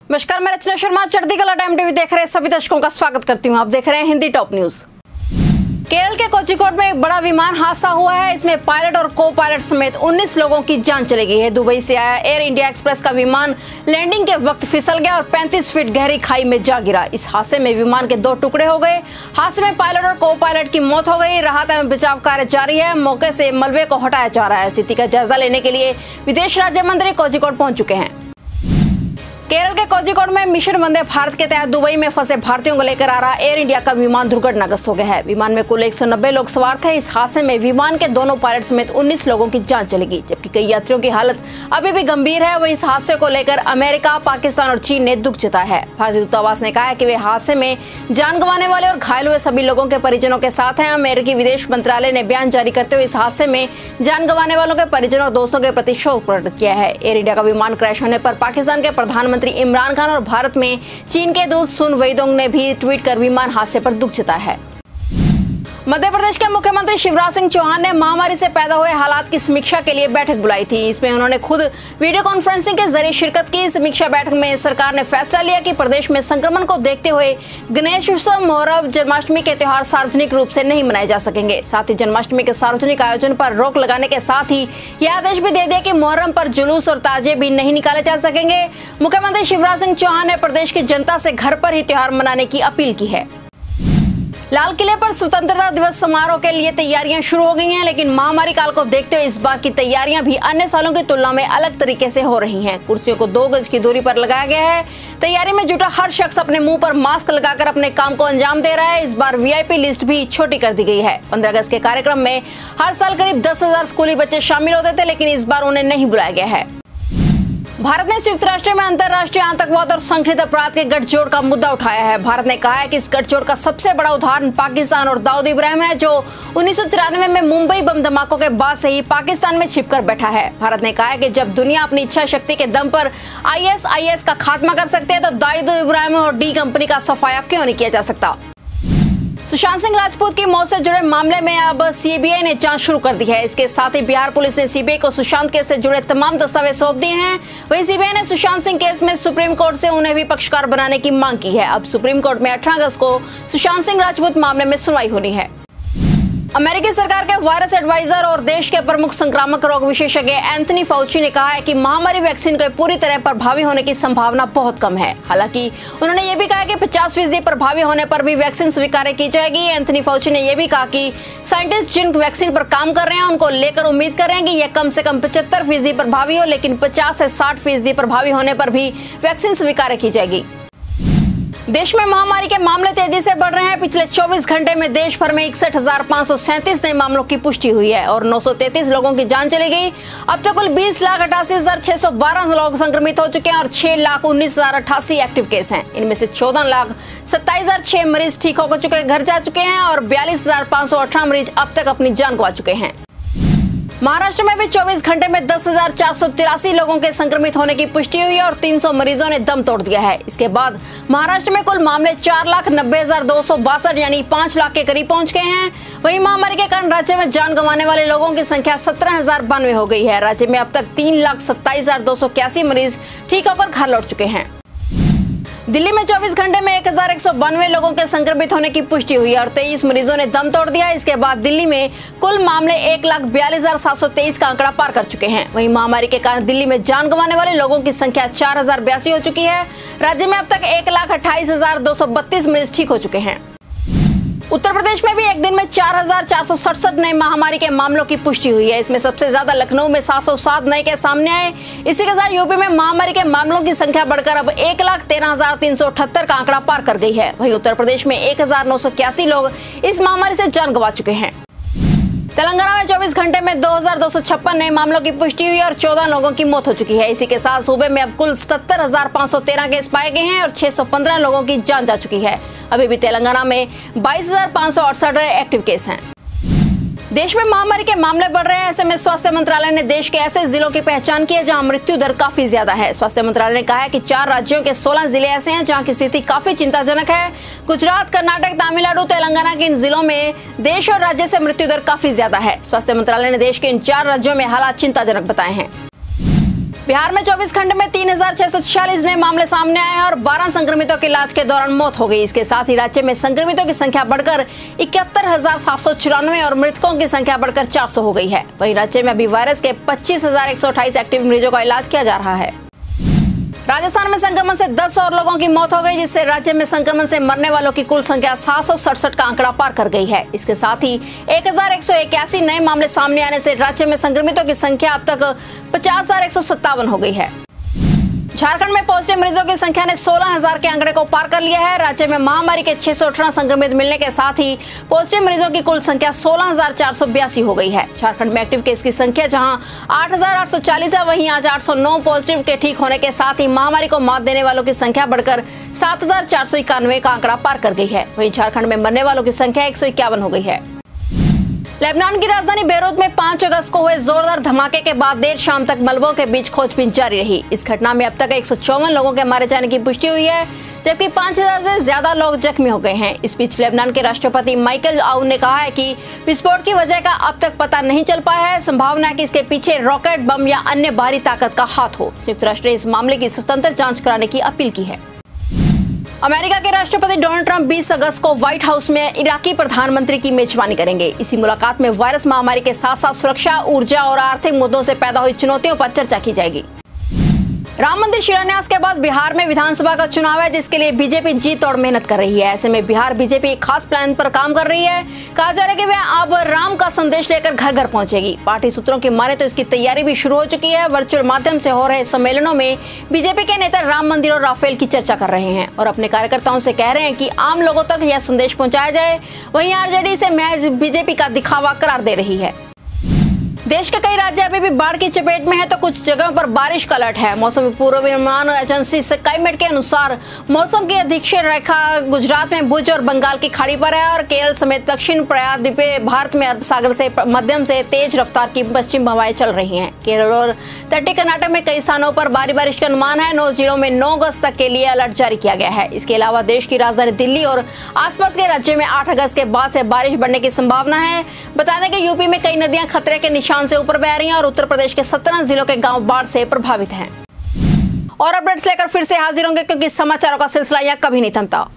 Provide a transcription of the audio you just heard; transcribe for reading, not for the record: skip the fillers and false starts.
नमस्कार, मैं रचना शर्मा चढ़ती कला टाइम टीवी देख रहे सभी दर्शकों का स्वागत करती हूं। आप देख रहे हैं हिंदी टॉप न्यूज। केरल के कोझिकोड में एक बड़ा विमान हादसा हुआ है। इसमें पायलट और को पायलट समेत 19 लोगों की जान चली गई है। दुबई से आया एयर इंडिया एक्सप्रेस का विमान लैंडिंग के वक्त फिसल गया और 35 फीट गहरी खाई में जा गिरा। इस हादसे में विमान के 2 टुकड़े हो गए। हादसे में पायलट और को पायलट की मौत हो गई। राहत एवं बचाव कार्य जारी है। मौके से मलबे को हटाया जा रहा है। स्थिति का जायजा लेने के लिए विदेश राज्य मंत्री कोझिकोड पहुंच चुके हैं। केरल के कोझिकोड में मिशन वंदे भारत के तहत दुबई में फंसे भारतीयों को लेकर आ रहा एयर इंडिया का विमान दुर्घटनाग्रस्त हो गया है। विमान में कुल 190 लोग सवार थे। इस हादसे में विमान के दोनों पायलट समेत 19 लोगों की जान चली गई, जबकि कई यात्रियों की हालत अभी भी गंभीर है। वहीं इस हादसे को लेकर अमेरिका, पाकिस्तान और चीन ने दुख जताया है। भारतीय दूतावास ने कहा है कि वे हादसे में जान गंवाने वाले और घायल हुए सभी लोगों के परिजनों के साथ हैं। अमेरिकी विदेश मंत्रालय ने बयान जारी करते हुए इस हादसे में जान गंवाने वालों के परिजनों और दोस्तों के प्रति शोक प्रकट किया है। एयर इंडिया का विमान क्रैश होने पर पाकिस्तान के प्रधानमंत्री इमरान खान और भारत में चीन के दूत सुन वेइदोंग ने भी ट्वीट कर विमान हादसे पर दुख जताया है। मध्य प्रदेश के मुख्यमंत्री शिवराज सिंह चौहान ने महामारी से पैदा हुए हालात की समीक्षा के लिए बैठक बुलाई थी। इसमें उन्होंने खुद वीडियो कॉन्फ्रेंसिंग के जरिए शिरकत की। समीक्षा बैठक में सरकार ने फैसला लिया कि प्रदेश में संक्रमण को देखते हुए गणेश उत्सव, मोहर्रम, जन्माष्टमी के त्योहार सार्वजनिक रूप से नहीं मनाए जा सकेंगे। साथ ही जन्माष्टमी के सार्वजनिक आयोजन पर रोक लगाने के साथ ही यह आदेश भी दे दिया कि मुहर्रम पर जुलूस और ताजिए भी नहीं निकाले जा सकेंगे। मुख्यमंत्री शिवराज सिंह चौहान ने प्रदेश की जनता से घर पर ही त्योहार मनाने की अपील की है। लाल किले पर स्वतंत्रता दिवस समारोह के लिए तैयारियां शुरू हो गई हैं, लेकिन महामारी काल को देखते हुए इस बार की तैयारियां भी अन्य सालों की तुलना में अलग तरीके से हो रही हैं। कुर्सियों को 2 गज की दूरी पर लगाया गया है। तैयारी में जुटा हर शख्स अपने मुंह पर मास्क लगाकर अपने काम को अंजाम दे रहा है। इस बार वीआईपी लिस्ट भी छोटी कर दी गई है। 15 अगस्त के कार्यक्रम में हर साल करीब 10,000 स्कूली बच्चे शामिल होते थे, लेकिन इस बार उन्हें नहीं बुलाया गया है। भारत ने संयुक्त राष्ट्र में अंतर्राष्ट्रीय आतंकवाद और संगठित अपराध के गठजोड़ का मुद्दा उठाया है। भारत ने कहा है कि इस गठजोड़ का सबसे बड़ा उदाहरण पाकिस्तान और दाऊद इब्राहिम है, जो 1993 में मुंबई बम धमाकों के बाद से ही पाकिस्तान में छिपकर बैठा है। भारत ने कहा है कि जब दुनिया अपनी इच्छा शक्ति के दम पर ISIS का खात्मा कर सकते हैं, तो दाऊद इब्राहिम और डी कंपनी का सफाया क्यों नहीं किया जा सकता। सुशांत सिंह राजपूत की मौत से जुड़े मामले में अब सीबीआई ने जांच शुरू कर दी है। इसके साथ ही बिहार पुलिस ने सीबीआई को सुशांत केस से जुड़े तमाम दस्तावेज सौंप दिए हैं। वहीं सीबीआई ने सुशांत सिंह केस में सुप्रीम कोर्ट से उन्हें भी पक्षकार बनाने की मांग की है। अब सुप्रीम कोर्ट में 18 अगस्त को सुशांत सिंह राजपूत मामले में सुनवाई होनी है। अमेरिकी सरकार के वायरस एडवाइजर और देश के प्रमुख संक्रामक रोग विशेषज्ञ एंथनी फाउची ने कहा है कि महामारी वैक्सीन के पूरी तरह प्रभावी होने की संभावना बहुत कम है। हालांकि उन्होंने ये भी कहा कि 50% प्रभावी होने पर भी वैक्सीन स्वीकार की जाएगी। एंथनी फाउची ने यह भी कहा कि साइंटिस्ट जिन वैक्सीन पर काम कर रहे हैं उनको लेकर उम्मीद कर रहे हैं कि यह कम से कम 75% प्रभावी हो, लेकिन 50 से 60% प्रभावी होने पर भी वैक्सीन स्वीकार की जाएगी। देश में महामारी के मामले तेजी से बढ़ रहे हैं। पिछले 24 घंटे में देश भर में 61,537 नए मामलों की पुष्टि हुई है और 933 लोगों की जान चली गई। अब तक कुल 20,88,612 लोग संक्रमित हो चुके हैं और 6,19,088 एक्टिव केस हैं। इनमें से 14,27,006 मरीज ठीक हो चुके घर जा चुके हैं और 42,518 मरीज अब तक अपनी जान गंवा चुके हैं। महाराष्ट्र में भी 24 घंटे में 10,483 लोगों के संक्रमित होने की पुष्टि हुई और 300 मरीजों ने दम तोड़ दिया है। इसके बाद महाराष्ट्र में कुल मामले 4,90,262 यानी 5 लाख के करीब पहुंच गए हैं। वहीं महामारी के कारण राज्य में जान गंवाने वाले लोगों की संख्या 17,092 हो गई है। राज्य में अब तक 3,27,281 मरीज ठीक होकर घर लौट चुके हैं। दिल्ली में 24 घंटे में 1,192 लोगों के संक्रमित होने की पुष्टि हुई और 23 मरीजों ने दम तोड़ दिया। इसके बाद दिल्ली में कुल मामले 1,42,723 का आंकड़ा पार कर चुके हैं। वहीं महामारी के कारण दिल्ली में जान गंवाने वाले लोगों की संख्या 4,082 हो चुकी है। राज्य में अब तक 1,28,232 मरीज ठीक हो चुके हैं। उत्तर प्रदेश में भी एक दिन में 4,467 नए महामारी के मामलों की पुष्टि हुई है। इसमें सबसे ज्यादा लखनऊ में 707 नए के सामने आए। इसी के साथ यूपी में महामारी के मामलों की संख्या बढ़कर अब 1,13,378 का आंकड़ा पार कर गई है। वहीं उत्तर प्रदेश में 1,981 लोग इस महामारी से जान गंवा चुके हैं। तेलंगाना में 24 घंटे में 2,256 नए मामलों की पुष्टि हुई और 14 लोगों की मौत हो चुकी है। इसी के साथ सूबे में अब कुल 77,513 केस पाए गए हैं और 615 लोगों की जान जा चुकी है। अभी भी तेलंगाना में 22,568 एक्टिव केस हैं। देश में महामारी के मामले बढ़ रहे हैं। ऐसे में स्वास्थ्य मंत्रालय ने देश के ऐसे जिलों की पहचान की है जहां मृत्यु दर काफी ज्यादा है। स्वास्थ्य मंत्रालय ने कहा है कि 4 राज्यों के 16 जिले ऐसे हैं जहां की स्थिति काफी चिंताजनक है। गुजरात, कर्नाटक, तमिलनाडु, तेलंगाना के इन जिलों में देश और राज्य से मृत्यु दर काफी ज्यादा है। स्वास्थ्य मंत्रालय ने देश के इन 4 राज्यों में हालात चिंताजनक बताए हैं। बिहार में 24 घंटे में 3646 नए मामले सामने आए हैं और 12 संक्रमितों की इलाज के दौरान मौत हो गई। इसके साथ ही राज्य में संक्रमितों की संख्या बढ़कर 71,794 और मृतकों की संख्या बढ़कर 400 हो गई है। वहीं राज्य में अभी वायरस के 25,128 एक्टिव मरीजों का इलाज किया जा रहा है। राजस्थान में संक्रमण से 10 और लोगों की मौत हो गई, जिससे राज्य में संक्रमण से मरने वालों की कुल संख्या 767 का आंकड़ा पार कर गई है। इसके साथ ही 1181 नए मामले सामने आने से राज्य में संक्रमितों की संख्या अब तक 50,157 हो गई है। झारखंड में पॉजिटिव मरीजों की संख्या ने 16,000 के आंकड़े को पार कर लिया है। राज्य में महामारी के 618 संक्रमित मिलने के साथ ही पॉजिटिव मरीजों की कुल संख्या 16,482 हो गई है। झारखंड में एक्टिव केस की संख्या जहां 8,840 है, वहीं आज 809 पॉजिटिव के ठीक होने के साथ ही महामारी को मात देने वालों की संख्या बढ़कर 7,491 का आंकड़ा पार कर गई है। वहीं झारखंड में मरने वालों की संख्या 151 हो गई है। लेबनान की राजधानी बेरूत में 5 अगस्त को हुए जोरदार धमाके के बाद देर शाम तक मलबों के बीच खोजबीन जारी रही। इस घटना में अब तक 154 लोगों के मारे जाने की पुष्टि हुई है, जबकि 5,000 से ज्यादा लोग जख्मी हो गए हैं। इस बीच लेबनान के राष्ट्रपति माइकल आउन ने कहा है कि विस्फोट की वजह का अब तक पता नहीं चल पाया है। संभावना है कि इसके पीछे रॉकेट बम या अन्य भारी ताकत का हाथ हो। संयुक्त राष्ट्र ने इस मामले की स्वतंत्र जांच कराने की अपील की है। अमेरिका के राष्ट्रपति डोनाल्ड ट्रंप 20 अगस्त को व्हाइट हाउस में इराकी प्रधानमंत्री की मेजबानी करेंगे। इसी मुलाकात में वायरस महामारी के साथ साथ सुरक्षा, ऊर्जा और आर्थिक मुद्दों से पैदा हुई चुनौतियों पर चर्चा की जाएगी। राम मंदिर शिलान्यास के बाद बिहार में विधानसभा का चुनाव है, जिसके लिए बीजेपी जी तोड़ मेहनत कर रही है। ऐसे में बिहार बीजेपी एक खास प्लान पर काम कर रही है। कहा जा रहा है कि वह अब राम का संदेश लेकर घर घर पहुंचेगी। पार्टी सूत्रों की माने तो इसकी तैयारी भी शुरू हो चुकी है। वर्चुअल माध्यम से हो रहे सम्मेलनों में बीजेपी के नेता राम मंदिर और राफेल की चर्चा कर रहे हैं और अपने कार्यकर्ताओं से कह रहे हैं कि आम लोगों तक यह संदेश पहुंचाया जाए। वहीं आरजेडी इसे महज बीजेपी का दिखावा करार दे रही है। देश के कई राज्य अभी भी बाढ़ की चपेट में है, तो कुछ जगहों पर बारिश का अलर्ट है। मौसम पूर्वानुमान एजेंसी स्काईमेट के अनुसार मौसम की अधीक्षण रेखा गुजरात में भुज और बंगाल की खाड़ी पर है और केरल समेत दक्षिण प्रायद्वीपीय भारत में अरब सागर से मध्यम से तेज रफ्तार की पश्चिम हवाएं चल रही हैं। केरल और तटीय कर्नाटक में कई स्थानों पर भारी बारिश का अनुमान है। 9 जिलों में 9 अगस्त तक के लिए अलर्ट जारी किया गया है। इसके अलावा देश की राजधानी दिल्ली और आसपास के राज्यों में 8 अगस्त के बाद से बारिश बढ़ने की संभावना है। बता दें कि यूपी में कई नदियां खतरे के निशान से ऊपर बह रही हैं और उत्तर प्रदेश के 17 जिलों के गांव बाढ़ से प्रभावित हैं। और अपडेट्स लेकर फिर से हाजिर होंगे, क्योंकि समाचारों का सिलसिला यहां कभी नहीं थमता।